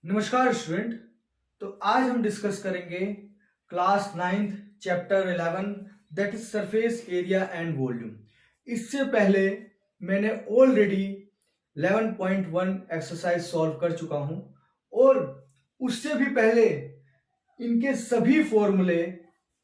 नमस्कार स्टूडेंट। तो आज हम डिस्कस करेंगे class 9th chapter 11 that is surface area and volume. इससे पहले मैंने ऑलरेडी 11.1 एक्सरसाइज सॉल्व कर चुका हूं और उससे भी पहले इनके सभी फॉर्मूले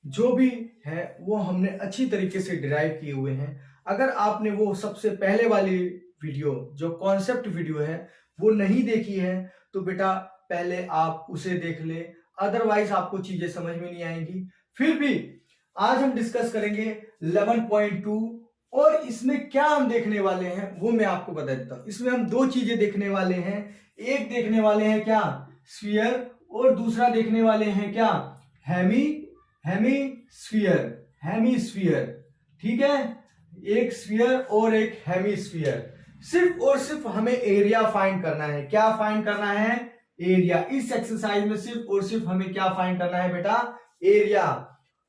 जो भी हैं वो हमने अच्छी तरीके से डिराइव किए हुए हैं। अगर आपने वो सबसे पहले वाली वीडियो जो कॉन्सेप्ट वीडियो है वो नहीं देखी है तो बेटा पहले आप उसे देख ले, अदरवाइज आपको चीजें समझ में नहीं आएंगी। फिर भी आज हम डिस्कस करेंगे 11.2 और इसमें क्या हम देखने वाले हैं वो मैं आपको बता देता हूं। इसमें हम दो चीजें देखने वाले हैं, एक देखने वाले हैं क्या स्फीयर और दूसरा देखने वाले हैं क्या हेमीस्फीयर। ठीक है, एक स्फीयर और एक हेमीस्फीयर। सिर्फ और सिर्फ हमें एरिया फाइंड करना है। क्या फाइंड करना है? एरिया। इस एक्सरसाइज में सिर्फ और सिर्फ हमें क्या फाइंड करना है बेटा? एरिया।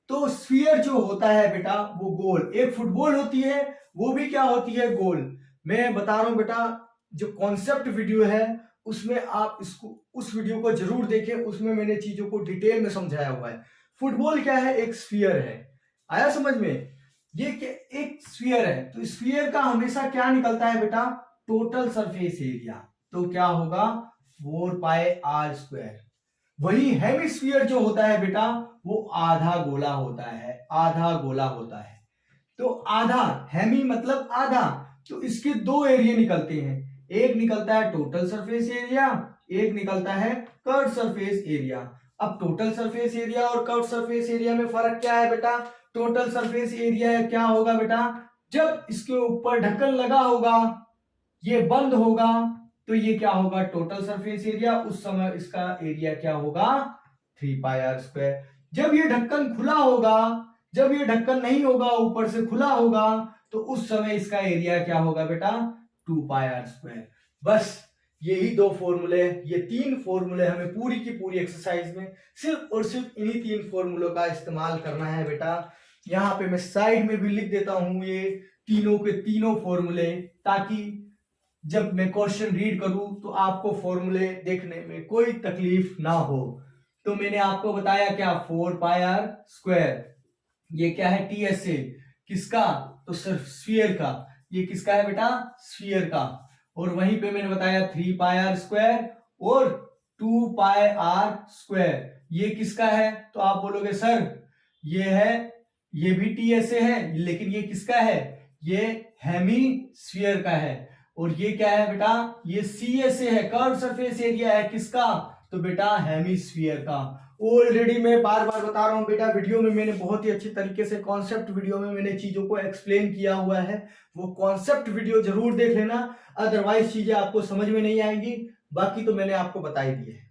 तो स्फीयर जो होता है बेटा वो गोल, एक फुटबॉल होती है वो भी क्या होती है? गोल। मैं बता रहा हूं बेटा, जो कॉन्सेप्ट वीडियो है उसमें आप इसको उस वीडियो को जरूर देखें, उसमें मैंने चीजों को डिटेल में समझाया हुआ है। फुटबॉल क्या है? एक स्फीयर है। आया समझ में? ये एक स्फीयर है तो स्फीयर का हमेशा क्या निकलता है बेटा? Total surface area. तो क्या होगा? 4πr²। वही हेमिस्फीयर जो होता है बेटा वो आधा गोला होता है, आधा गोला होता है। तो आधा, हेमी मतलब आधा, तो इसके दो एरिया निकलते हैं। एक निकलता है टोटल सरफेस एरिया, एक निकलता है कर्व सरफेस एरिया। अब टोटल सरफेस एरिया और कर्व सरफेस एरिया में फर्क क्या है बेटा? टोटल सरफेस एरिया क्या होगा बेटा? जब इसके ऊपर ढक्कन लगा होगा, ये बंद होगा, तो ये क्या होगा? Total surface area. उस समय इसका एरिया क्या होगा? 3πr²। जब ये ढक्कन खुला होगा, जब ये ढक्कन नहीं होगा, ऊपर से खुला होगा, तो उस समय इसका एरिया क्या होगा बेटा? 2πr²। बस यही दो फॉर्मूले, ये तीन फॉर्मूले हमें पूरी की पूरी एक्सरसाइज में सिर्फ और सिर्फ इन्हीं तीन फॉर्मूलों का इस्तेमाल करना है बेटा। यहाँ पे मैं साइड में भी लिख देता हूं ये तीनों के तीनों फॉर्मूले, ताकि जब मैं क्वेश्चन रीड करूं तो आपको फॉर्मूले देखने में कोई तकलीफ ना हो। तो मैंने आपको बताया क्या? 4πr²। ये क्या है? TSA। किसका? तो सिर्फ स्फीयर का। ये किसका है बेटा? स्फीयर का। और वहीं पे मैंने बताया 3πr² और 2πr²। ये किसका है? तो आप बोलोगे सर ये है, ये भी TSA है, लेकिन ये किसका है? ये हेमीस्फीयर का है। और ये क्या है बेटा? ये CSA है, कर्व सरफेस एरिया है। किसका? तो बेटा हेमीस्फीयर का। ऑलरेडी मैं बार बार बता रहा हूं बेटा, वीडियो में मैंने बहुत ही अच्छी तरीके से कॉन्सेप्ट वीडियो में मैंने चीजों को एक्सप्लेन किया हुआ है। वो कॉन्सेप्ट वीडियो जरूर देख लेना, अदरवाइज चीजें आपको समझ में नहीं आएंगी। बाकी तो मैंने आपको बता ही दिए है,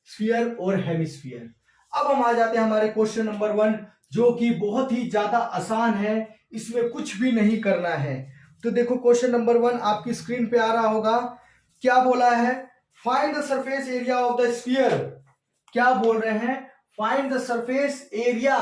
स्फीयर और हेमिस्फीयर। अब हम आ जाते हैं हमारे क्वेश्चन नंबर 1, जो कि बहुत ही ज्यादा आसान है, इसमें कुछ भी नहीं करना है। तो देखो क्वेश्चन नंबर 1 आपकी स्क्रीन पे आ रहा होगा। क्या बोला है? Find the surface area of the sphere. क्या बोल रहे हैं? Find the surface area.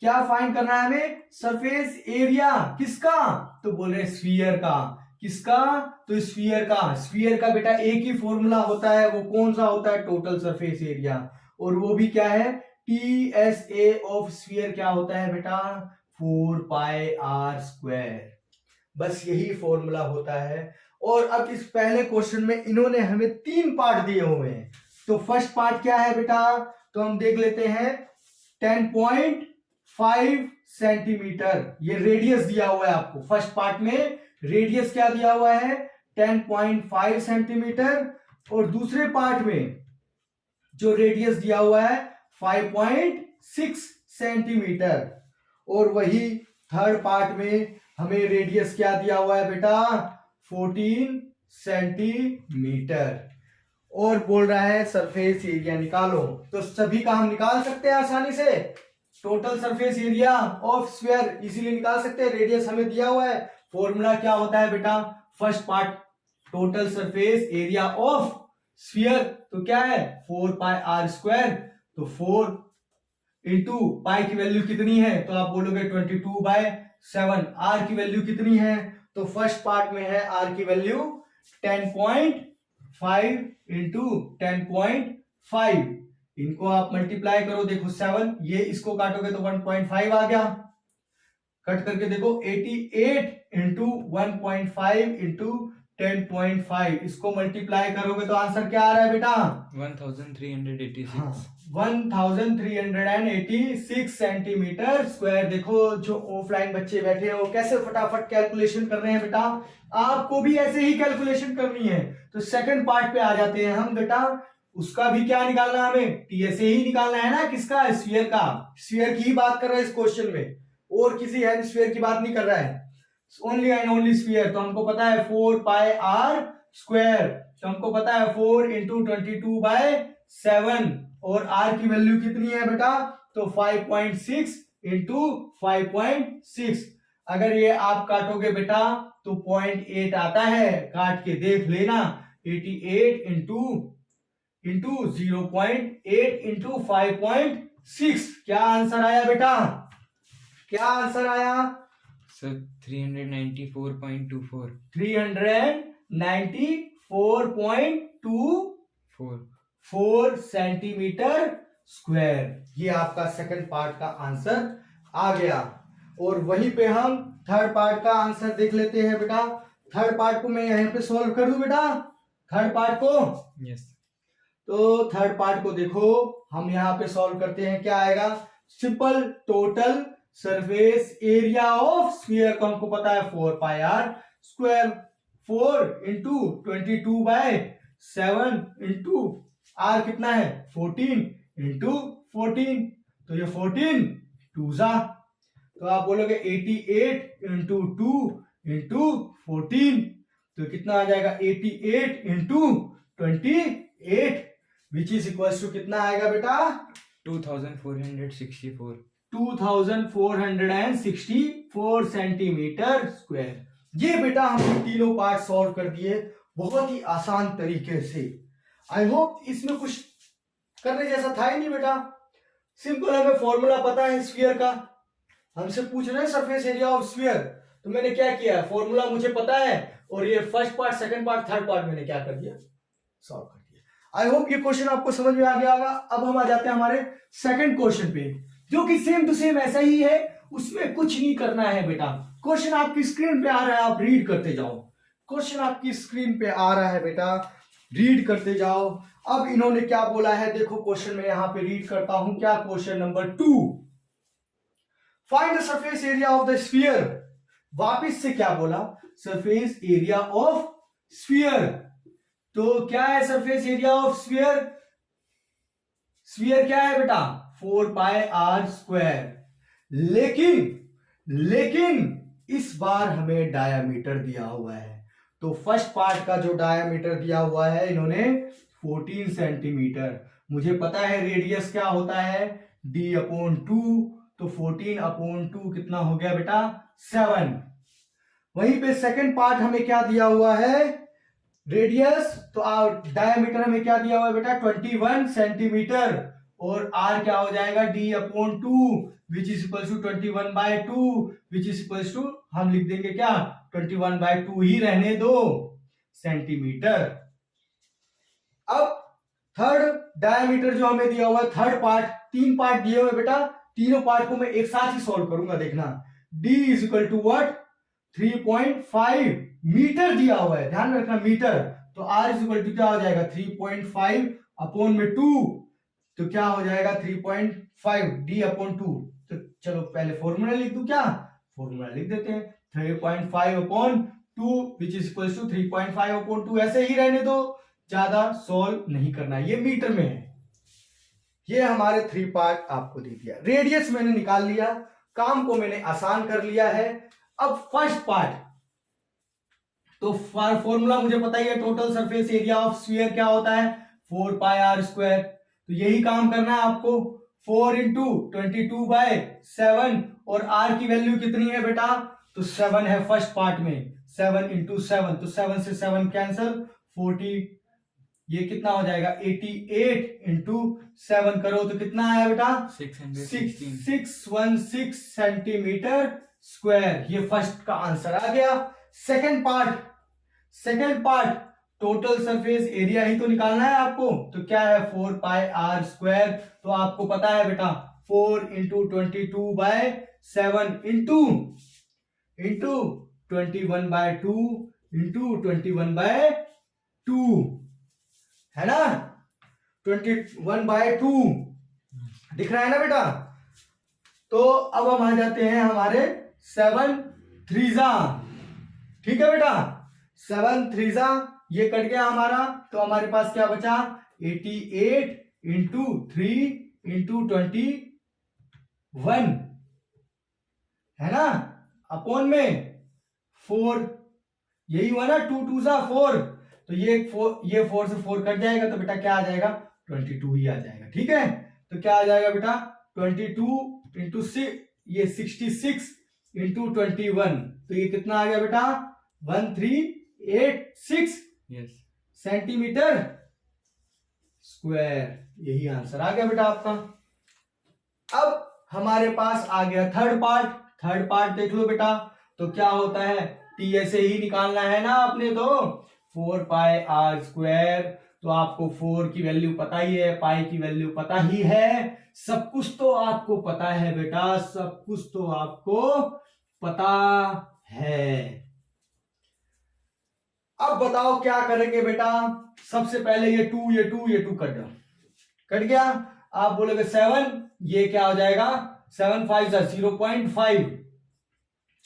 क्या फाइंड करना है हमें? Surface area. किसका? तो बोल रहे हैं स्फीयर का। किसका? तो स्फीयर का। स्फीयर का बेटा एक ही फॉर्मूला होता है, वो कौन सा होता है? Total surface area. और वो भी क्या है? TSA ऑफ स्फीयर क्या होता है बेटा? 4πr²। बस यही फॉर्मूला होता है। और अब इस पहले क्वेश्चन में इन्होंने हमें 3 पार्ट दिए हुए हैं। तो फर्स्ट पार्ट क्या है बेटा? तो हम देख लेते हैं 10.5 सेंटीमीटर, ये रेडियस दिया हुआ है आपको। फर्स्ट पार्ट में रेडियस क्या दिया हुआ है? 10.5 सेंटीमीटर। और दूसरे पार्ट में जो रेडियस दिया हुआ है 5.6 सेंटीमीटर। और वही थर्ड पार्ट में हमें रेडियस क्या दिया हुआ है बेटा? 14 सेंटीमीटर। और बोल रहा है सरफेस एरिया निकालो। तो सभी का हम निकाल सकते हैं आसानी से। Total surface area of sphere easily निकाल सकते हैं, रेडियस हमें दिया हुआ है। फॉर्मूला क्या होता है बेटा? First part total surface area of sphere, तो क्या है? 4πr²। तो 4 इंटू पाई की वैल्यू कितनी है? तो आप बोलोगे 22/7। आर की वैल्यू कितनी है? तो फर्स्ट पार्ट में है आर की वैल्यू 10.5 5 इंटू 10.5, इनको आप मल्टीप्लाई करो, देखो 7, ये इसको काटोगे तो 1.5 आ गया, कट करके देखो 88 इंटू 1.5 इंटू 10.5, इसको मल्टीप्लाई करोगे तो आंसर क्या आ रहा है बेटा? 1386। हाँ, 1386 सेंटीमीटर स्क्वायर। देखो जो ऑफलाइन बच्चे बैठे हैं वो कैसे फटाफट कैलकुलेशन कर रहे हैं बेटा, आपको भी ऐसे ही कैलकुलेशन करनी है। तो सेकंड पार्ट पे आ जाते हैं हम बेटा, उसका भी क्या निकालना है हमें? टीएसए ही निकालना है ना, किसका? स्फीयर का। स्फीयर की ही बात कर रहे हैं इस क्वेश्चन में, और किसी हेमिस्फीयर की बात नहीं कर रहा है, ओनली एंड ओनली स्फीयर। तो हमको पता है 4 पाई आर स्क्वायर, तो हमको पता है 4 इंटू 22/7, और आर की वैल्यू कितनी है बेटा? तो 5.6 इंटू 5.6। अगर ये आप काटोगे बेटा तो 0.8 आता है, काट के देख लेना। 88 इंटू 0.8 इंटू 5.6, क्या आंसर आया बेटा? क्या आंसर आया सर? 394.24। 394.24 सेंटीमीटर स्क्वायर, ये आपका सेकंड पार्ट का आंसर आ गया। और वहीं पे हम थर्ड पार्ट का आंसर देख लेते हैं बेटा। थर्ड पार्ट को मैं यहां पे सॉल्व कर दूं बेटा, थर्ड पार्ट को। यस। तो थर्ड पार्ट को देखो, हम यहाँ पे सॉल्व करते हैं, क्या आएगा? Simple total surface area of sphere को हमको पता है 4 pi r square, 4 into 22/7 into r कितना है? 14 इंटू 14, तो ये 14 2 तो आप बोलोगे 88 इंटू 2 इंटू 14, तो कितना आ जाएगा? 88 into 28, which is equal to कितना आएगा बेटा? 2464। 2464 सेंटीमीटर स्क्वायर। ये बेटा हमने तीनों पार्ट सॉल्व कर दिए बहुत ही आसान तरीके से। आई होप इसमें कुछ करने जैसा था ही नहीं बेटा, सिंपल। हमें फॉर्मूला पता है स्फीयर का, हमसे पूछ रहे हैं सरफेस एरिया ऑफ स्फीयर, तो मैंने क्या किया है, फॉर्मूला मुझे पता है, और ये first part, second part, third part मैंने क्या कर दिया? सॉल्व कर दिया। आई होप ये क्वेश्चन आपको समझ में आ गया होगा। अब हम आ जाते हैं हमारे सेकंड क्वेश्चन पे, जो कि सेम टू सेम ऐसा ही है, उसमें कुछ नहीं करना है बेटा। क्वेश्चन आपकी स्क्रीन पे आ रहा है, आप रीड करते जाओ। क्वेश्चन आपकी स्क्रीन पे आ रहा है बेटा, रीड करते जाओ। अब इन्होंने क्या बोला है देखो, क्वेश्चन में यहां पे रीड करता हूं, क्या question number 2, find the surface area of the sphere. वापिस से क्या बोला? Surface area of sphere. तो क्या है surface area of sphere? Sphere क्या है बेटा? 4 पाई आर स्क्वायर। लेकिन इस बार हमें डायामीटर दिया हुआ है, तो फर्स्ट पार्ट का जो डायामीटर दिया हुआ है इन्होंने 14 सेंटीमीटर। मुझे पता है रेडियस क्या होता है, d/2, तो 14/2 कितना हो गया बेटा? 7। वहीं पे सेकंड पार्ट हमें क्या दिया हुआ है? रेडियस, तो डायमीटर हमें क्या दिया हुआ है बेटा? 21 सेंटीमीटर, और r क्या हो जाएगा? d/2 which is equal to 21/2, which is equal to, हम लिख देंगे क्या? 21/2 ही रहने दो सेंटीमीटर। अब थर्ड डायमीटर जो हमें दिया हुआ है, थर्ड पार्ट, 3 पार्ट दिए हुए बेटा, तीनों पार्ट को मैं एक साथ ही सॉल्व करूंगा, देखना। d is equal to what? 3.5 metre दिया हुआ है, ध्यान रखना मीटर, तो r इज इक्वल टू क्या हो जाएगा? 3.5/2, तो क्या हो जाएगा? 3.5 d/2। तो चलो पहले फॉर्मूला लिख दूं, क्या फॉर्मूला लिख देते हैं, 3.5/2 विच इज इक्वल टू 3.5/2, ऐसे ही रहने दो, ज्यादा सॉल्व नहीं करना, ये मीटर में है। ये हमारे 3 पार्ट आपको दे दिया, रेडियस मैंने निकाल लिया, काम को मैंने आसान कर लिया है। अब फर्स्ट पार्ट, तो फॉर्मूला मुझे पता ही है, total surface area of sphere क्या होता है? 4 पाई आर स्क्वायर। तो यही काम करना है आपको, 4 इंटू 22/7, और r की वैल्यू कितनी है बेटा? तो 7 है फर्स्ट पार्ट में, 7 इंटू 7, तो 7 से 7 कैंसल, 40, ये कितना हो जाएगा? 88 इंटू 7 करो तो कितना आया बेटा? 616 सेंटीमीटर स्क्वायर। ये फर्स्ट का आंसर आ गया। Second part total surface area ही तो निकालना है आपको, तो क्या है 4 पाई आर स्क्वायर, तो आपको पता है बेटा 4 इंटू 22/7 इंटू 21/2 इंटू 21/2 है ना, 21/2 दिख रहा है ना बेटा। तो अब हम आ जाते हैं हमारे 7 3 ठीक है बेटा, 7 3 ये कट गया हमारा, तो हमारे पास क्या बचा 88 इंटू 3 इंटू 21 है ना, अपॉन में 4, यही हुआ ना 2 2 4, तो ये 4 से 4 कट जाएगा, तो बेटा क्या आ जाएगा 22 ही आ जाएगा। ठीक है, तो क्या आ जाएगा बेटा 22 इंटू 6, ये 66 इंटू 21, तो ये कितना आ गया बेटा 1386 यस सेंटीमीटर स्क्वायर, यही आंसर आ गया बेटा आपका। अब हमारे पास आ गया थर्ड पार्ट देख लो बेटा, तो क्या होता है टी ऐसे ही निकालना है ना आपने, तो 4 पाई आर स्क्वायर, तो आपको 4 की वैल्यू पता ही है, पाई की वैल्यू पता ही है, सब कुछ तो आपको पता है बेटा, सब कुछ तो आपको पता है। अब बताओ क्या करेंगे बेटा, सबसे पहले ये 2 कट गया, आप बोलोगे 7, ये क्या हो जाएगा 7 5 0.5,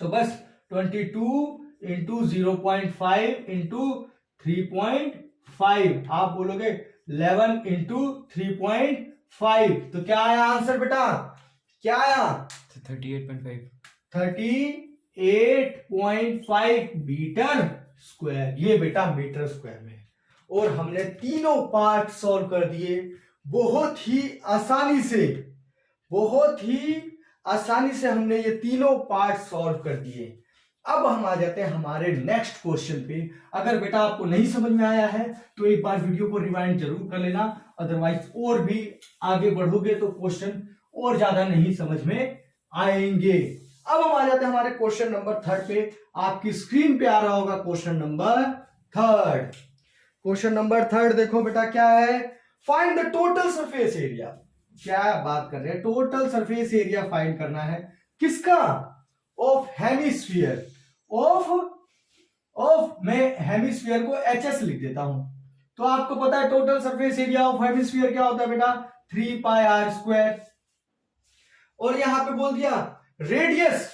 तो बस 22 इंटू 0.5 इंटू 3.5, आप बोलोगे 11 इंटू 3.5, तो क्या आया आंसर बेटा, क्या आया 38.5 38.5 मीटर स्क्वायर, ये बेटा मीटर स्क्वायर में। और हमने तीनों पार्ट सॉल्व कर दिए बहुत ही आसानी से हमने ये तीनों पार्ट सॉल्व कर दिए। अब हम आ जाते हैं हमारे नेक्स्ट क्वेश्चन पे। अगर बेटा आपको नहीं समझ में आया है तो एक बार वीडियो को रिवाइंड जरूर कर लेना, अदरवाइज और भी आगे बढ़ोगे तो क्वेश्चन और ज्यादा नहीं समझ में आएंगे। अब हम आ जाते हैं हमारे क्वेश्चन नंबर 3 पे, आपकी स्क्रीन पे आ रहा होगा क्वेश्चन नंबर 3। क्वेश्चन नंबर 3 देखो बेटा क्या है, find the total surface area. क्या बात कर रहे हैं, टोटल सरफेस एरिया फाइंड करना है, किसका, ऑफ हेमिस्फीयर, ऑफ मैं हेमिस्फीयर को HS लिख देता हूं, तो आपको पता है total surface area of hemisphere क्या होता है बेटा 3 पाई आर स्क्वायर, और यहां पे बोल दिया रेडियस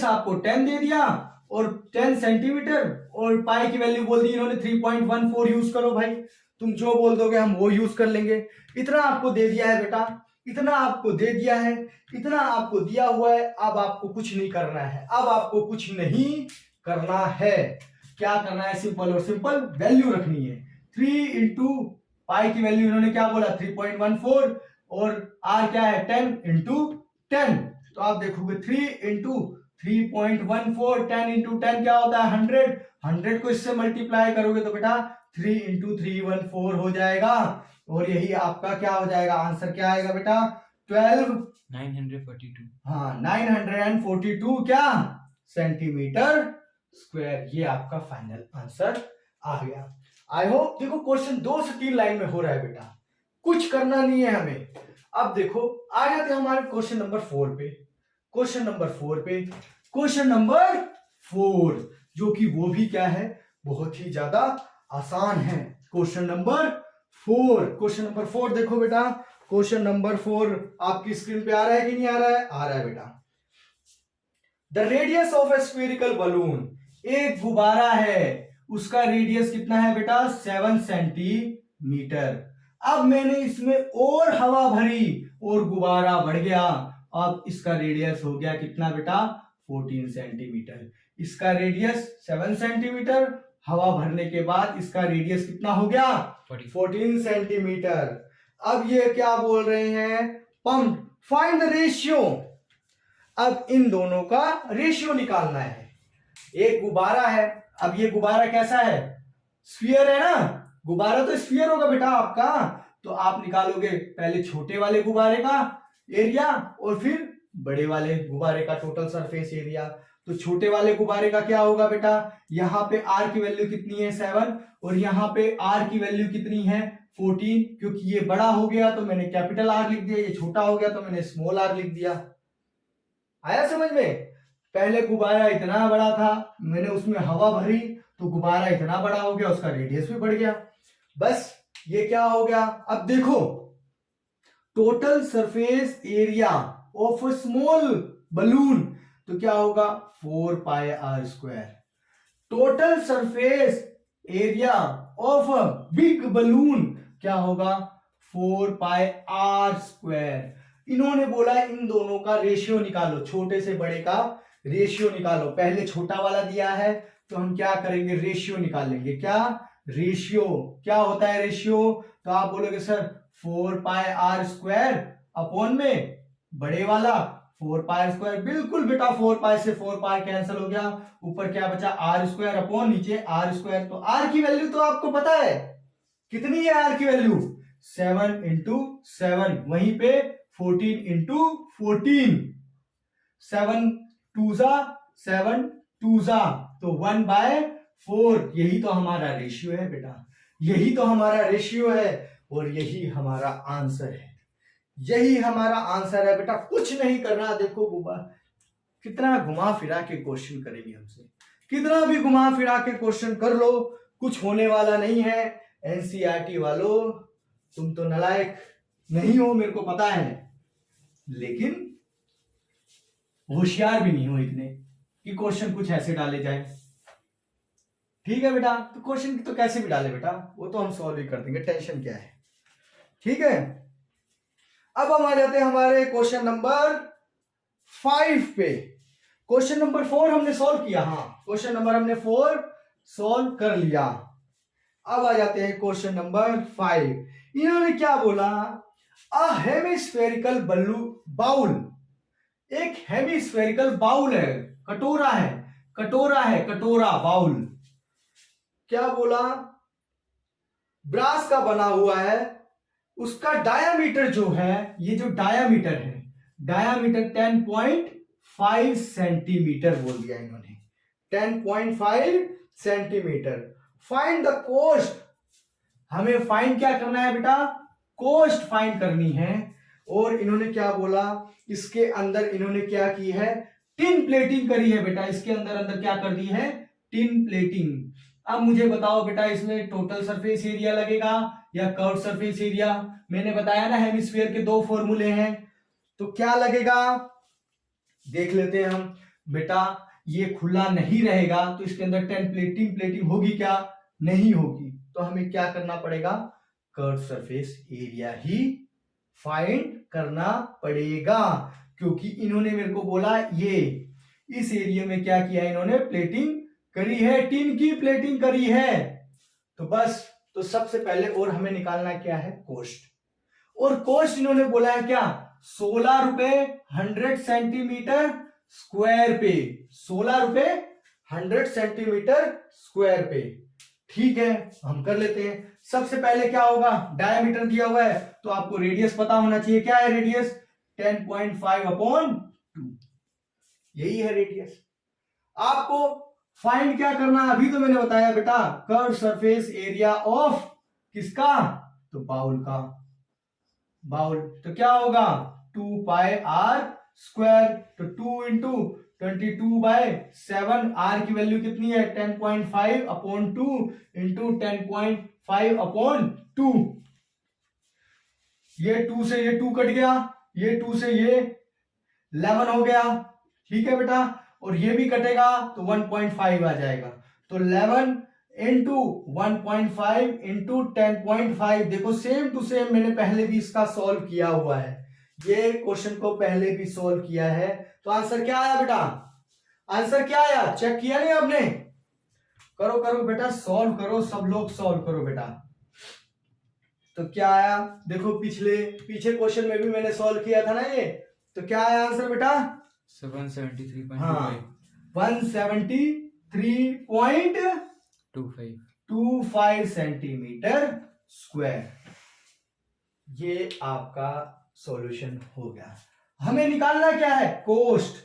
आपको 10 दे दिया और 10 सेंटीमीटर, और पाई की वैल्यू बोल दी इन्होंने 3.14 यूज करो भाई, तुम जो बोल दोगे हम वो यूज कर लेंगे। इतना आपको दे दिया है बेटा, इतना आपको दे दिया है, इतना आपको दिया हुआ है, अब आपको कुछ नहीं करना है, अब आपको कुछ नहीं करना है, क्या करना है, सिंपल और सिंपल वैल्यू रखनी है। 3 इंटू पाई की वैल्यू इन्होंने क्या बोला 3.14, और आर क्या है 10 इंटू 10, तो आप देखोगे 3 इंटू 3.14, 10 इंटू 10 क्या होता है 100 को इससे मल्टीप्लाई करोगे तो बेटा 3 इंटू 314 हो जाएगा, और यही आपका क्या हो जाएगा, आंसर क्या आएगा बेटा 942 हाँ 942 क्या सेंटीमीटर स्क्वायर, ये आपका फाइनल आंसर आ गया। आई होप देखो क्वेश्चन 2 से 3 लाइन में हो रहा है बेटा, कुछ करना नहीं है हमें। अब देखो आ जाते हैं हमारे क्वेश्चन नंबर 4 पे, क्वेश्चन नंबर 4 जो कि वो भी क्या है बहुत ही ज्यादा आसान है। क्वेश्चन नंबर 4 देखो बेटा, क्वेश्चन नंबर 4 आपकी स्क्रीन पे आ रहा है कि नहीं आ रहा है, आ रहा है बेटा। The radius of A spherical balloon, एक गुब्बारा है उसका रेडियस कितना है बेटा 7 सेंटीमीटर। अब मैंने इसमें और हवा भरी और गुब्बारा बढ़ गया, अब इसका रेडियस हो गया कितना बेटा 14 सेंटीमीटर। इसका रेडियस 7 सेंटीमीटर, हवा भरने के बाद इसका रेडियस कितना हो गया 14 सेंटीमीटर। अब ये क्या बोल रहे हैं, पंप फाइंड द रेशियो। अब इन दोनों का रेशियो निकालना है। एक गुब्बारा है, अब ये गुब्बारा कैसा है स्फीयर है ना, गुब्बारा तो स्फीयर होगा बेटा आपका, तो आप निकालोगे पहले छोटे वाले गुब्बारे का एरिया और फिर बड़े वाले गुब्बारे का टोटल सरफेस एरिया। तो छोटे वाले गुब्बारे का क्या होगा बेटा, यहाँ पे आर की वैल्यू कितनी है 7 और यहाँ पे आर की वैल्यू कितनी है 14, क्योंकि ये बड़ा हो गया तो मैंने कैपिटल आर लिख दिया, ये छोटा हो गया तो मैंने स्मॉल आर लिख दिया। आया समझ में? पहले गुब्बारा इतना बड़ा था, मैंने उसमें हवा भरी तो गुब्बारा इतना बड़ा हो गया, उसका रेडियस भी बढ़ गया। बस ये क्या हो गया, अब देखो total surface area of a small balloon तो क्या होगा 4 pi r square. Total surface area of a big balloon क्या होगा 4 पाई आर स्क्वायर। इन्होंने बोला इन दोनों का रेशियो निकालो, छोटे से बड़े का रेशियो निकालो। पहले छोटा वाला दिया है तो हम क्या करेंगे, रेशियो निकालेंगे। क्या रेशियो, क्या होता है रेशियो, तो आप बोलोगे sir 4 pi r square upon में बड़े वाला 4 पाई स्क्वायर। बिल्कुल बेटा, 4 पाई से 4 पाई कैंसिल हो गया, ऊपर क्या बचा आर स्क्वायर अपॉन नीचे आर स्क्वायर। तो आर की वैल्यू तो आपको पता है कितनी है, आर की वैल्यू 7 इंटू 7, वहीं पे 14 इंटू 14, 7 टूजा 7 टूजा तो 1/4। यही तो हमारा रेशियो है बेटा, यही तो हमारा रेशियो है और यही हमारा आंसर है, यही हमारा आंसर है बेटा। कुछ नहीं करना। देखो कितना घुमा फिरा के क्वेश्चन करेंगे हमसे, कितना भी घुमा फिरा के क्वेश्चन कर लो, कुछ होने वाला नहीं है। एनसीईआरटी वालों तुम तो नालायक नहीं हो, मेरे को पता है, लेकिन होशियार भी नहीं हो इतने कि क्वेश्चन कुछ ऐसे डाले जाए। ठीक है बेटा, तो क्वेश्चन तो कैसे भी डाले बेटा, वो तो हम सॉल्व ही कर देंगे, टेंशन क्या है। ठीक है, अब हम आ जाते हैं हमारे क्वेश्चन नंबर 5 पे। क्वेश्चन नंबर 4 हमने सॉल्व किया, हाँ क्वेश्चन नंबर हमने 4 सॉल्व कर लिया। अब आ जाते हैं क्वेश्चन नंबर 5। इन्होंने क्या बोला, अ हेमिस्फेरिकल बाउल, एक हेमिस्फेरिकल बाउल है, कटोरा है, कटोरा है, कटोरा बाउल। क्या बोला, ब्रास का बना हुआ है, उसका डायामीटर जो है, ये जो डायामीटर है, डायामीटर 10.5 सेंटीमीटर बोल दिया इन्होंने, 10.5 सेंटीमीटर। फाइंड द कोस्ट, हमें फाइंड क्या करना है बेटा, कोस्ट फाइंड करनी है। और इन्होंने क्या बोला, इसके अंदर इन्होंने क्या की है, टिन प्लेटिंग करी है बेटा, इसके अंदर अंदर क्या कर दी है, टिन प्लेटिंग। अब मुझे बताओ बेटा, इसमें टोटल सरफेस एरिया लगेगा या कर्व सरफेस एरिया। मैंने बताया ना हेमिस्फीयर के 2 फॉर्मूले हैं, तो क्या लगेगा देख लेते हैं हम बेटा। ये खुला नहीं रहेगा तो इसके अंदर टिन प्लेटिंग होगी क्या, नहीं होगी, तो हमें क्या करना पड़ेगा, कर्व सरफेस एरिया ही फाइंड करना पड़ेगा। क्योंकि इन्होंने मेरे को बोला ये इस एरिया में क्या किया, इन्होंने प्लेटिंग करी है, टिन की प्लेटिंग करी है। तो बस, तो सबसे पहले और हमें निकालना क्या है, कोस्ट। और कोस्ट इन्होंने बोला है क्या, 16 रुपए 100 सेंटीमीटर स्क्वायर पे, 16 रुपए 100 सेंटीमीटर स्क्वायर पे। ठीक है, हम कर लेते हैं। सबसे पहले क्या होगा, डायमीटर दिया हुआ है तो आपको रेडियस पता होना चाहिए। क्या है रेडियस, 10.5/2, यही है रेडियस। आपको फाइंड क्या करना है, अभी तो मैंने बताया बेटा, कर्व सरफेस एरिया ऑफ किसका, तो बाउल का, बाउल तो क्या होगा 2 पाई आर स्क्वायर, तो 2 इंटू 22/7, आर की वैल्यू कितनी है 10.5/2 इंटू 10.5/2। ये 2 से ये 2 कट गया, ये 2 से ये 11 हो गया। ठीक है बेटा, और ये भी कटेगा तो 1.5 आ जाएगा, तो 11 इंटू 1.5 इंटू 10.5। देखो सेम टू सेम मैंने पहले भी इसका सॉल्व किया हुआ है, ये क्वेश्चन को पहले भी सॉल्व किया है। तो आंसर क्या आया बेटा, आंसर क्या आया, चेक किया नहीं आपने, करो करो बेटा, सॉल्व करो, सब लोग सॉल्व करो बेटा। तो क्या आया, देखो पीछे क्वेश्चन में भी मैंने सॉल्व किया था ना ये, तो क्या आया आंसर बेटा, 173.25, हाँ 173.25 सेंटीमीटर स्क्वायर। ये आपका सॉल्यूशन हो गया। हमें निकालना क्या है, कोस्ट।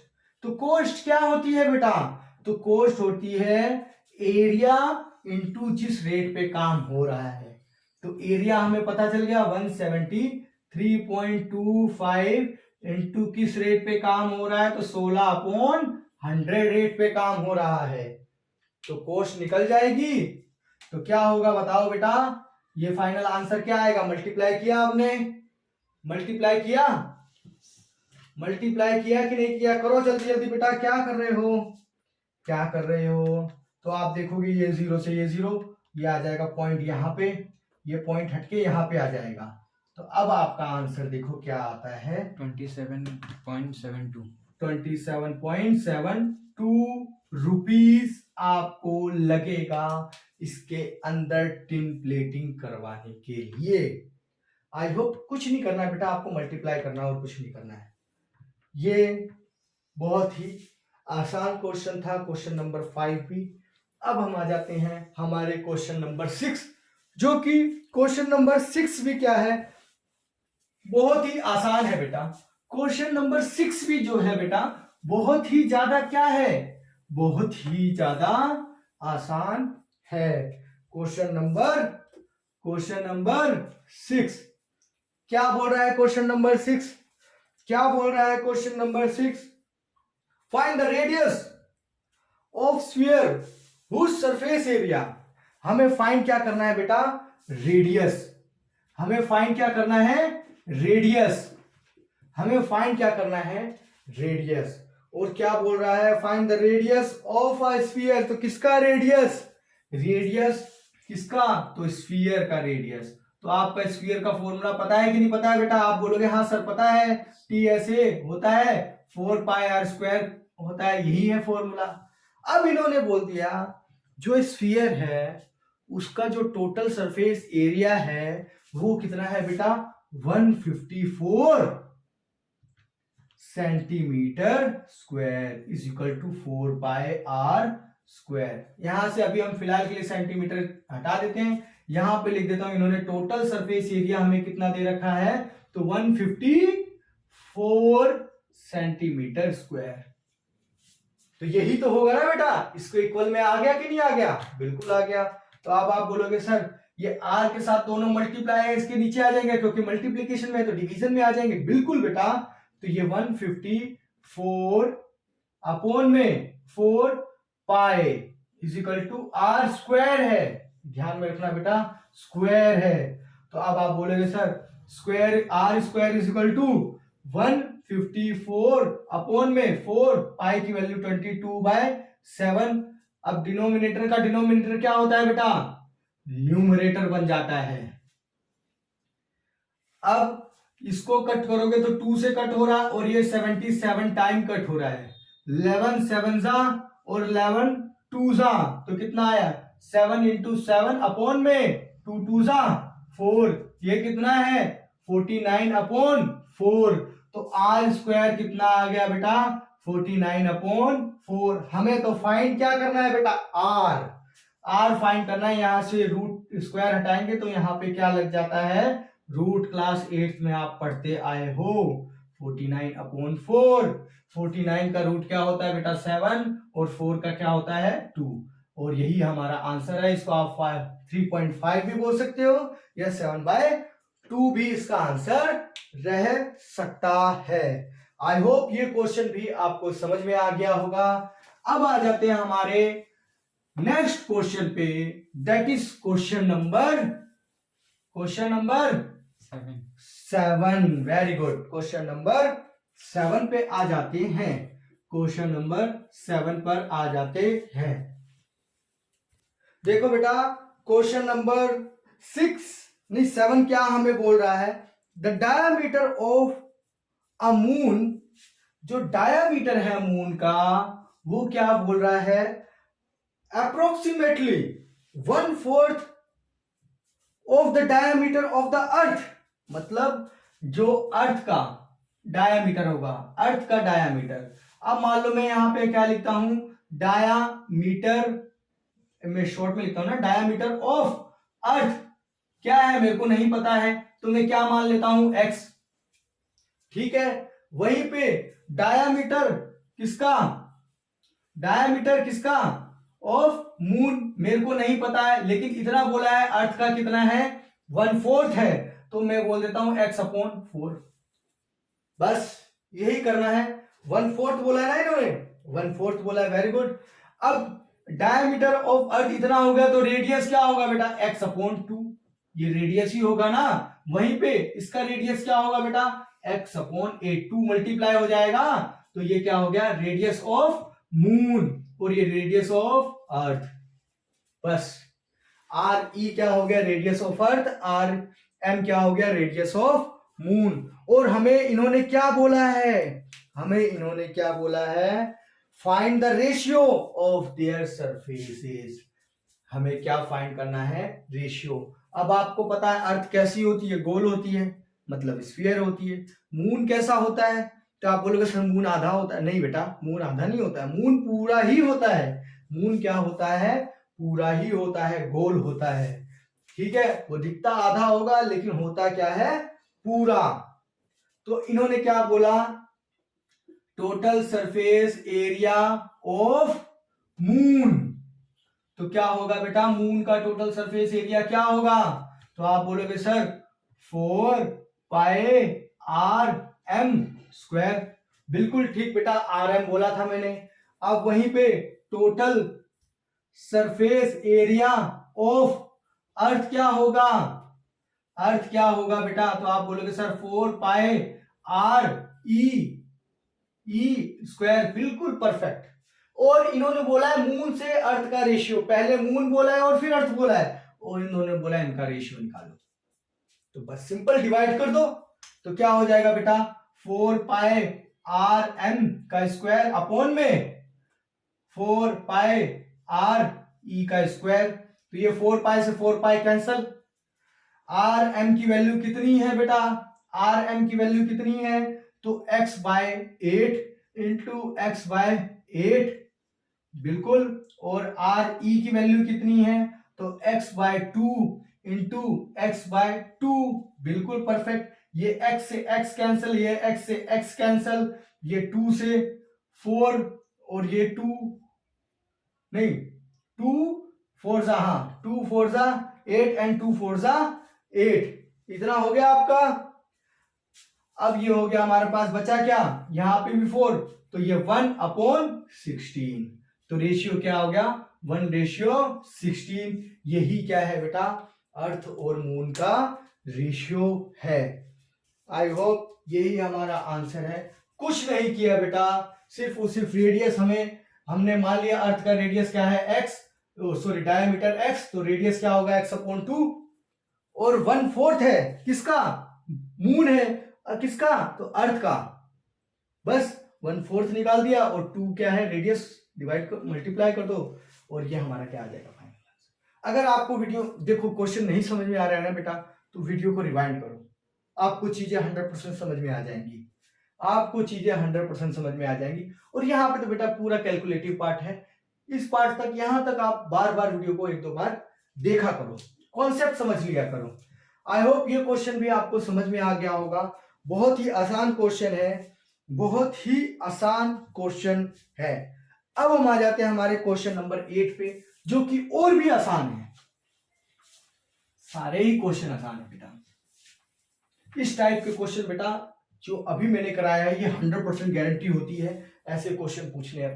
तो कोस्ट क्या होती है बेटा? तो कोस्ट होती है एरिया इंटू जिस रेट पे काम हो रहा है। तो एरिया हमें पता चल गया 173.25 इंटू किस रेट पे काम हो रहा है? तो 16/100 रेट पे काम हो रहा है। तो कोस्ट निकल जाएगी। तो क्या होगा बताओ बेटा? ये फाइनल आंसर क्या आएगा? मल्टीप्लाई किया आपने? मल्टीप्लाई किया? मल्टीप्लाई किया कि नहीं किया? करो जल्दी जल्दी बेटा। क्या कर रहे हो? क्या कर रहे हो? तो आप देखोगे ये 0 से ये 0, ये आ जाएगा पॉइंट यहाँ पे, ये पॉइंट हटके यहाँ पे आ जाएगा। तो अब आपका आंसर देखो क्या आता है? 27.72। 27.72 रुपीज आपको लगेगा इसके अंदर टिन प्लेटिंग करवाने के लिए। आई होप कुछ नहीं करना है बेटा, आपको मल्टीप्लाई करना और कुछ नहीं करना है। ये बहुत ही आसान क्वेश्चन था, क्वेश्चन नंबर 5 भी। अब हम आ जाते हैं हमारे क्वेश्चन नंबर 6, जो कि क्वेश्चन नंबर 6 भी क्या है? बहुत ही आसान है बेटा। क्वेश्चन नंबर 6 भी जो है बेटा बहुत ही ज्यादा क्या है? बहुत ही ज्यादा आसान है। क्वेश्चन नंबर 6 क्या बोल रहा है? क्वेश्चन नंबर 6 क्या बोल रहा है? Question number 6, find the radius of sphere whose surface area. हमें फाइंड क्या करना है बेटा? रेडियस। हमें फाइंड क्या करना है? रेडियस। हमें फाइंड क्या करना है? रेडियस। और क्या बोल रहा है? Find the radius of a sphere. तो किसका रेडियस? रेडियस किसका? तो स्फीयर का रेडियस। तो आपका स्फीयर का फॉर्मूला पता है कि नहीं पता है बेटा? आप बोलोगे हाँ सर पता है, टी ऐसे होता है 4πr² होता है, यही है फॉर्मूला। अब इन्होंने बोल दिया जो स्फीयर है उसका जो टोटल सरफेस एरिया है वो कितना है बेटा? 154 centimetre square is equal to 4πr²। यहां से अभी हम फिलहाल के लिए सेंटीमीटर हटा देते हैं, यहां पे लिख देता हूं इन्होंने टोटल सरफेस एरिया हमें कितना दे रखा है? तो 154 सेंटीमीटर स्क्वायर। तो यही तो होगा ना बेटा? इसको इक्वल में आ गया कि नहीं आ गया? बिल्कुल आ गया। तो अब आप बोलोगे सर ये r के साथ दोनों मल्टीप्लाई है, इसके नीचे आ जाएंगे क्योंकि मल्टीप्लीकेशन में है तो डिवीजन में आ जाएंगे। बिल्कुल बेटा। तो ये 154 अपॉन में 4 pi is equal to r² है। ध्यान में रखना बेटा, स्क्वायर है। तो अब आप बोलोगे sir square r² is equal to 154 upon में 4 पाई की वैल्यू 22/7। अब डिनोमिनेटर का डिनोमिनेटर क्या होता है बेटा? न्यूमरेटर बन जाता है। अब इसको कट करोगे तो 2 से कट हो रहा है और ये 77 टाइम कट हो रहा है। 11 7 और 11 2 तो कितना आया? 7 × 7 अपॉन में 2 2 4। ये कितना है? 49/4। तो r² कितना आ गया बेटा? 49/4। हमें तो फाइंड क्या करना है बेटा? r फाइंड करना है। यहां से रूट स्क्वायर हटाएंगे तो यहां पे क्या लग जाता है? रूट क्लास 8 में आप पढ़ते आए हो 49/4। 49 का रूट क्या होता है बेटा? 7 और 4 का क्या होता है? 2। और यही हमारा आंसर है। इसको आप 3.5 भी बोल सकते हो या 7/2 भी इसका आंसर रह सकता है। आई होप ये क्वेश्चन भी आपको समझ में आ गया होगा। अब आ जाते हैं हमारे नेक्स्ट क्वेश्चन पे, that is question number 7। Very good. Question number 7 पे आ जाते हैं। क्वेश्चन नंबर 7 पर आ जाते हैं। देखो बेटा क्वेश्चन नंबर 7 क्या हमें बोल रहा है? The diameter of a moon, जो डायामीटर है मून का वो क्या बोल रहा है? Approximately 1/4 of the diameter of the earth. मतलब जो अर्थ का डायामीटर होगा, अर्थ का डायामीटर। अब मान लो मैं यहां पे क्या लिखता हूं? डायामीटर, मैं शॉर्ट में लिखता हूं ना, डायामीटर ऑफ अर्थ क्या है मेरे को नहीं पता है, तो मैं क्या मान लेता हूं? x। ठीक है। वहीं पे डायामीटर किसका, डायमीटर किसका, ऑफ मून मेरे को नहीं पता है, लेकिन इतना बोला है अर्थ का कितना है, 1/4 है, तो मैं बोल देता हूं x/4। बस यही करना है, 1/4 बोला है ना इन्होंने, 1/4 बोला है, वेरी गुड। अब डायमीटर ऑफ अर्थ इतना हो गया, तो रेडियस क्या होगा बेटा, x/2, ये रेडियस ही होगा ना, वहीं पे इसका रेडियस क्या होगा बेटा, x/8, 2 मल्टीप्लाई हो जाएगा, तो ये क्या हो गया, रेडियस ऑफ मून, और ये रेडियस ऑफ अर्थ। बस आर ई क्या हो गया, radius of earth, R M क्या हो गया, रेडियस ऑफ मून। और हमें इन्होंने क्या बोला है, हमें इन्होंने क्या बोला है, find the ratio of their surfaces, हमें क्या फाइंड करना है, रेशियो। अब आपको पता है अर्थ कैसी होती है, गोल होती है, मतलब स्फीयर होती है। मून कैसा होता है, तो आप बोलोगे सर मून आधा होता है, नहीं बेटा, मून आधा नहीं होता है, मून पूरा ही होता है। मून क्या होता है, पूरा ही होता है, गोल होता है, ठीक है। वो दिखता आधा होगा, लेकिन होता क्या है, पूरा। तो इन्होंने क्या बोला, total surface area of moon, तो क्या होगा बेटा, मून का टोटल सरफेस एरिया क्या होगा, तो आप बोलोगे सर 4πr/m²। बिल्कुल ठीक बेटा, rm बोला था मैंने। अब वहीं पे total surface area of earth क्या होगा, अर्थ क्या होगा बेटा, तो आप बोलोगे सर 4πre²। बिल्कुल परफेक्ट। और इन्होंने बोला है मून से अर्थ का रेशियो, पहले मून बोला है और फिर अर्थ बोला है, और इन्होंने बोला है इनका रेशियो निकालो, तो बस सिंपल डिवाइड कर दो, तो क्या हो जाएगा बेटा, 4πrm² अपॉन में 4πre², तो ये 4π से 4π कैंसल। rm की वैल्यू कितनी है बेटा, rm की वैल्यू कितनी है, तो x/8 इंटू x/8, बिल्कुल। और re की वैल्यू कितनी है, तो x/2 इंटू x/2, बिल्कुल परफेक्ट। ये x से x कैंसल, ये x से x कैंसल, ये 2 से 4, और ये 2 नहीं, 2 4 जा, हाँ 2 4 जा 8 एंड 2 4 जा 8, इतना हो गया आपका। अब ये हो गया हमारे पास, बचा क्या, यहां पे भी 4, तो ये 1/16, तो रेशियो क्या हो गया, 1/16। यही क्या है बेटा, अर्थ और मून का रेशियो है। आई होप यही हमारा आंसर है, कुछ नहीं किया बेटा, सिर्फ और सिर्फ रेडियस हमने मान लिया अर्थ का रेडियस क्या है, x, सॉरी डायमीटर x, तो रेडियस क्या होगा, x/2, और 1/4 है किसका, मून है, किसका, तो अर्थ का, बस 1/4 निकाल दिया, और 2 क्या है, रेडियस, डिवाइड कर, मल्टीप्लाई कर दो, और ये हमारा क्या आ जाएगा, फाइनल आंसर। अगर आपको वीडियो, देखो क्वेश्चन नहीं समझ में आ रहा है ना बेटा, तो वीडियो को रिवाइंड करो, आपको चीजें 100% समझ में आ जाएंगी, आपको चीजें 100% समझ में आ जाएंगी। और यहाँ पे तो बेटा पूरा कैलकुलेटिव पार्ट है, इस पार्ट तक, यहां तक आप बार बार वीडियो को 1-2 बार देखा करो, कॉन्सेप्ट समझ लिया करो। आई होप ये क्वेश्चन भी आपको समझ में आ गया होगा, बहुत ही आसान क्वेश्चन है, बहुत ही आसान क्वेश्चन है। अब हम आ जाते हैं हमारे क्वेश्चन नंबर 8 पे, जो कि और भी आसान है, सारे ही क्वेश्चन आसान है बेटा। इस टाइप के क्वेश्चन बेटा जो अभी मैंने कराया है, ये 100% गारंटी होती है ऐसे क्वेश्चन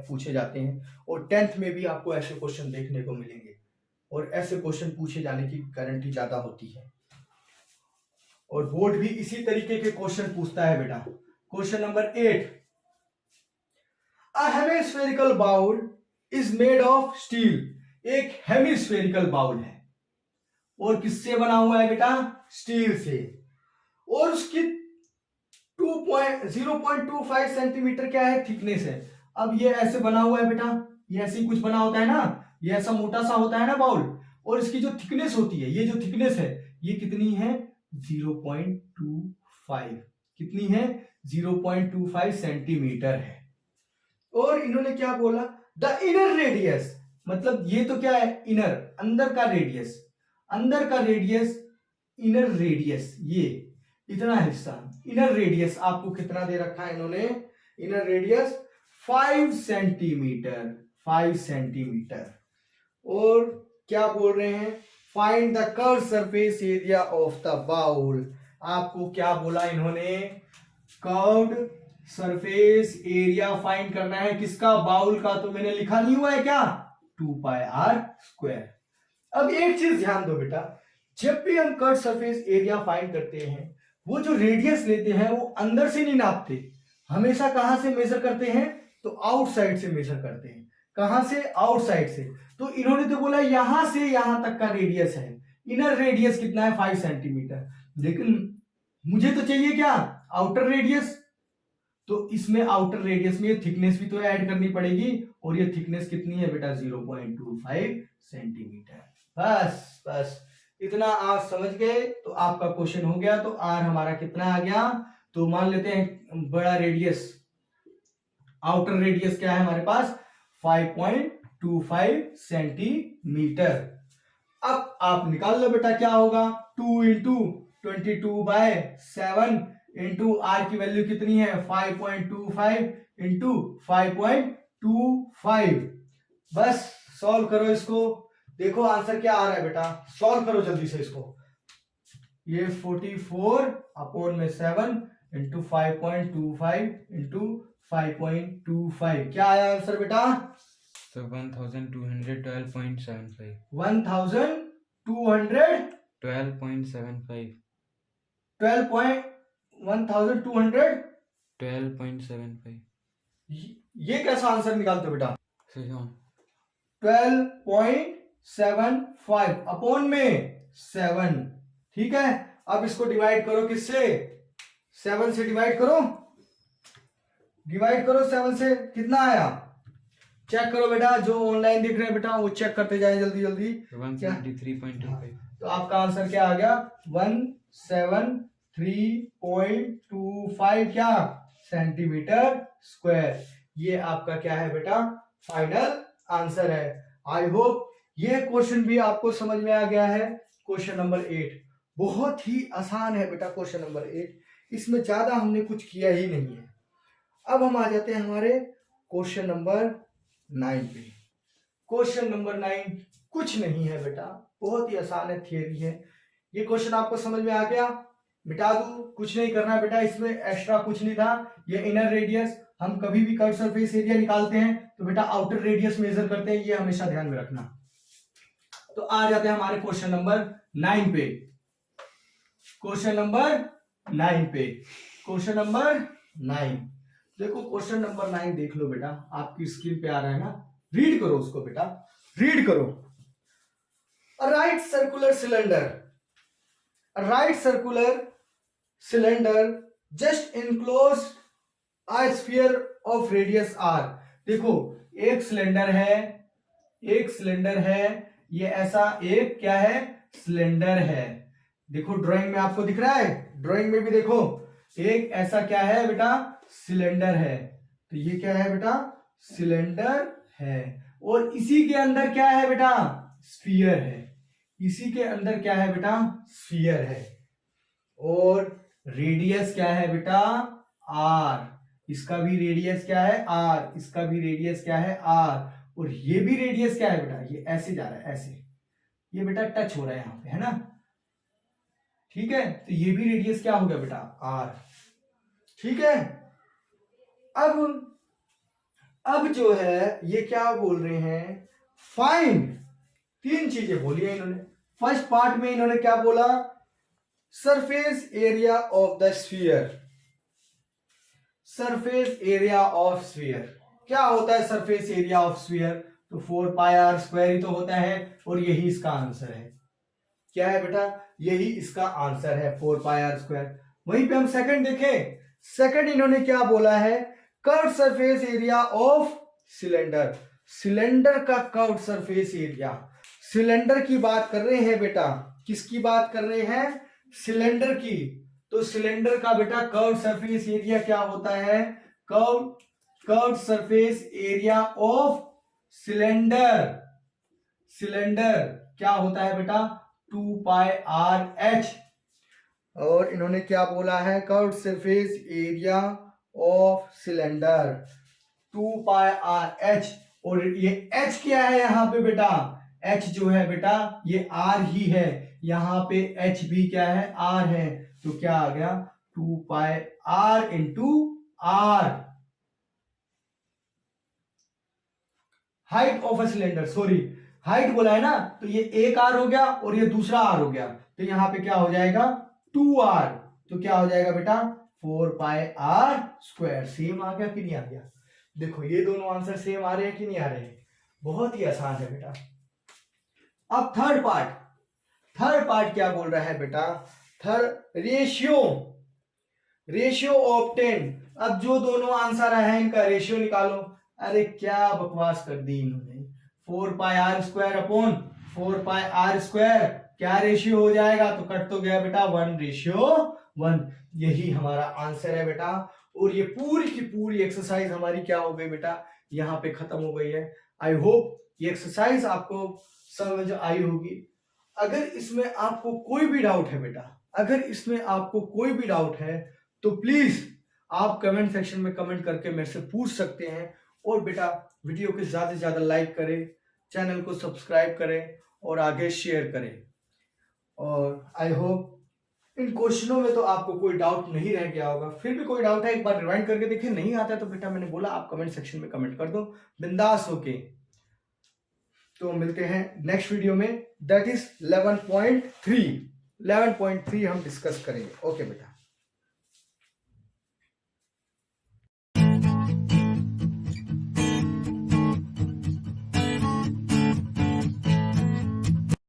पूछे जाते हैं, और 10th में भी आपको ऐसे क्वेश्चन देखने को मिलेंगे, और ऐसे क्वेश्चन पूछे जाने की गारंटी ज्यादा होती है, और बोर्ड भी इसी तरीके के क्वेश्चन पूछता है बेटा। Question number 8, a hemispherical bowl is made of steel. एक हेमिस्फेरिकल बाउल है, और किससे बना हुआ है बेटा, स्टील से, और उसकी 0.25 सेंटीमीटर क्या है, थिकनेस है। अब ये ऐसे बना हुआ है बेटा, ये ऐसे ही कुछ बना होता है ना, ये ऐसा मोटा सा होता है ना बाउल, और इसकी जो थिकनेस होती है, ये जो थिकनेस है, ये कितनी है, 0.25, कितनी है, 0.25 सेंटीमीटर है। और इन्होंने क्या बोला, द इनर रेडियस, मतलब ये तो क्या है, इनर, अंदर का रेडियस, अंदर का रेडियस, इनर रेडियस, ये इतना हिस्सा, इनर रेडियस आपको कितना दे रखा है इन्होंने, इनर रेडियस 5 सेंटीमीटर, 5 सेंटीमीटर। और क्या बोल रहे हैं, find the curve surface area of the bowl. आपको क्या बोला इन्होंने, कर्व्ड सरफेस एरिया फाइंड करना है, किसका, बाउल का। तो मैंने लिखा नहीं हुआ है क्या, 2πr²। अब एक चीज ध्यान दो बेटा, जब भी हम कर्व सरफेस एरिया फाइंड करते हैं, वो जो रेडियस लेते हैं वो अंदर से नहीं नापते, हमेशा कहां से मेजर करते हैं, तो आउटसाइड से मेजर करते हैं। कहां से, आउटसाइड से। तो इन्होंने तो बोला यहां से यहां तक का रेडियस है, इनर रेडियस कितना है, 5 सेंटीमीटर। लेकिन मुझे तो चाहिए क्या, आउटर रेडियस। तो इसमें आउटर रेडियस में थिकनेस भी तो ऐड करनी पड़ेगी, और ये थिकनेस कितनी है बेटा, 0.25 सेंटीमीटर। बस बस इतना आप समझ गए तो आपका क्वेश्चन हो गया। तो आर हमारा कितना आ गया, तो मान लेते हैं बड़ा रेडियस, आउटर रेडियस क्या है हमारे पास, 5.25 सेंटीमीटर। अब आप निकाल लो बेटा क्या होगा, 2 इंटू 22/7 इंटू आर की वैल्यू कितनी है, 5.25 इंटू 5.25। बस सॉल्व करो इसको, देखो आंसर क्या आ रहा है बेटा, सॉल्व करो जल्दी से इसको। ये 44/7 इंटू 5.25 इंटू 5.25 क्या आया आंसर बेटा, So 1212.75. 1200 12.75. 12.1200 12.75. ये कैसा आंसर निकालते हो बेटा, So on. 12.75 अपॉन में 7, ठीक है। अब इसको डिवाइड करो किससे, 7 से डिवाइड करो, 7 से कितना आया, चेक करो बेटा, जो ऑनलाइन देख रहे हैं बेटा वो चेक करते जाए जल्दी जल्दी। 173.25. तो आपका आंसर क्या आ गया, 173.25 क्या, सेंटीमीटर स्क्वायर। ये आपका क्या है बेटा, फाइनल आंसर है। आई होप ये क्वेश्चन भी आपको समझ में आ गया है। क्वेश्चन नंबर 8 बहुत ही आसान है बेटा, क्वेश्चन नंबर 8 इसमें ज्यादा हमने कुछ किया ही नहीं है। अब हम आ जाते हैं हमारे क्वेश्चन नंबर 9 पे। क्वेश्चन नंबर 9 कुछ नहीं है बेटा, बहुत ही आसान है, थियरी है। ये क्वेश्चन आपको समझ में आ गया, मिटा दूं, कुछ नहीं करना है बेटा, इसमें एक्स्ट्रा कुछ नहीं था। ये इनर रेडियस, हम कभी भी कर्व सरफेस एरिया निकालते हैं तो बेटा आउटर रेडियस मेजर करते हैं, ये हमेशा ध्यान में रखना। तो आ जाते हैं हमारे क्वेश्चन नंबर 9 पे। क्वेश्चन नंबर 9 पे, क्वेश्चन नंबर 9 देखो, क्वेश्चन नंबर 9 देख लो बेटा, आपकी स्क्रीन पे आ रहा है ना, रीड करो उसको बेटा, रीड करो। A right circular cylinder just enclosed a sphere of radius r। देखो एक सिलेंडर है, ये ऐसा एक क्या है, सिलेंडर है। देखो ड्राइंग में आपको दिख रहा है, ड्राइंग में भी देखो, एक ऐसा क्या है बेटा, सिलेंडर है। तो ये क्या है बेटा, सिलेंडर है, और इसी के अंदर क्या है बेटा, स्फीयर है। इसी के अंदर क्या है बेटा, स्फीयर है, और रेडियस क्या है बेटा, आर। इसका भी रेडियस क्या है, आर। इसका भी रेडियस क्या है, आर। और ये भी रेडियस क्या है बेटा, ये ऐसे जा रहा है, ऐसे, ये बेटा टच हो रहा है यहां पे, है ना, ठीक है। तो ये भी रेडियस क्या हो गया बेटा, आर, ठीक है। अब जो है ये क्या बोल रहे हैं, फाइंड, 3 चीजें बोली है इन्होंने। फर्स्ट पार्ट में इन्होंने क्या बोला, surface area of the sphere. Surface area of sphere क्या होता है, सरफेस एरिया ऑफ स्फीयर, तो 4πr² ही तो होता है, और यही इसका आंसर है। क्या है बेटा, यही इसका आंसर है, 4πr²। वहीं पे हम सेकंड देखें, सेकंड इन्होंने क्या बोला है, curve surface area of cylinder. Cylinder का कर्व सरफेस एरिया, सिलेंडर की बात कर रहे हैं बेटा, किसकी बात कर रहे हैं, सिलेंडर की। तो सिलेंडर का बेटा कर्व सरफेस एरिया क्या होता है, curve surface area of cylinder, cylinder क्या होता है बेटा, 2πrh। और इन्होंने क्या बोला है, curve surface area of cylinder, 2 pi R H, और ये एच क्या है यहाँ पे बेटा, एच जो है बेटा ये आर ही है, यहाँ पे एच भी क्या है, आर है, तो क्या आ गया 2 pi r into r, height of a cylinder, sorry height बोला है ना, तो ये एक आर हो गया और ये दूसरा आर हो गया, तो यहां पे क्या हो जाएगा 2r, तो क्या हो जाएगा बेटा 4 पाई आर स्क्वायर। सेम आ गया कि नहीं आ गया, देखो ये दोनों आंसर सेम आ रहे हैं कि नहीं आ रहे हैं, बहुत ही आसान है बेटा। अब थर्ड पार्ट क्या बोल रहा है बेटा, थर्ड रेशियो ऑब्टेन। अब जो दोनों आंसर है इनका रेशियो निकालो। अरे क्या बकवास कर दी इन्होंने, 4 pi r square upon 4 pi r square, क्या रेशियो हो जाएगा, तो कट तो गया बेटा 1:1, यही हमारा आंसर है बेटा। और ये पूरी की पूरी एक्सरसाइज हमारी क्या हो गई बेटा, यहाँ पे खत्म हो गई है। आई होप ये एक्सरसाइज आपको समझ आई होगी। अगर इसमें आपको कोई भी डाउट है बेटा, अगर इसमें आपको कोई भी डाउट है तो प्लीज आप कमेंट सेक्शन में कमेंट करके मेरे से पूछ सकते हैं। और बेटा वीडियो को ज्यादा से ज्यादा लाइक करें, चैनल को सब्सक्राइब करें और आगे शेयर करें। और आई होप इन क्वेश्चनों में तो आपको कोई डाउट नहीं रह गया होगा। फिर भी कोई डाउट है एक बार रिवाइंड करके देखिए, नहीं आता है तो बेटा मैंने बोला आप कमेंट सेक्शन में कमेंट कर दो बिंदास होके। तो मिलते हैं नेक्स्ट वीडियो में, दैट इज 11.3 हम डिस्कस करेंगे। ओके बेटा।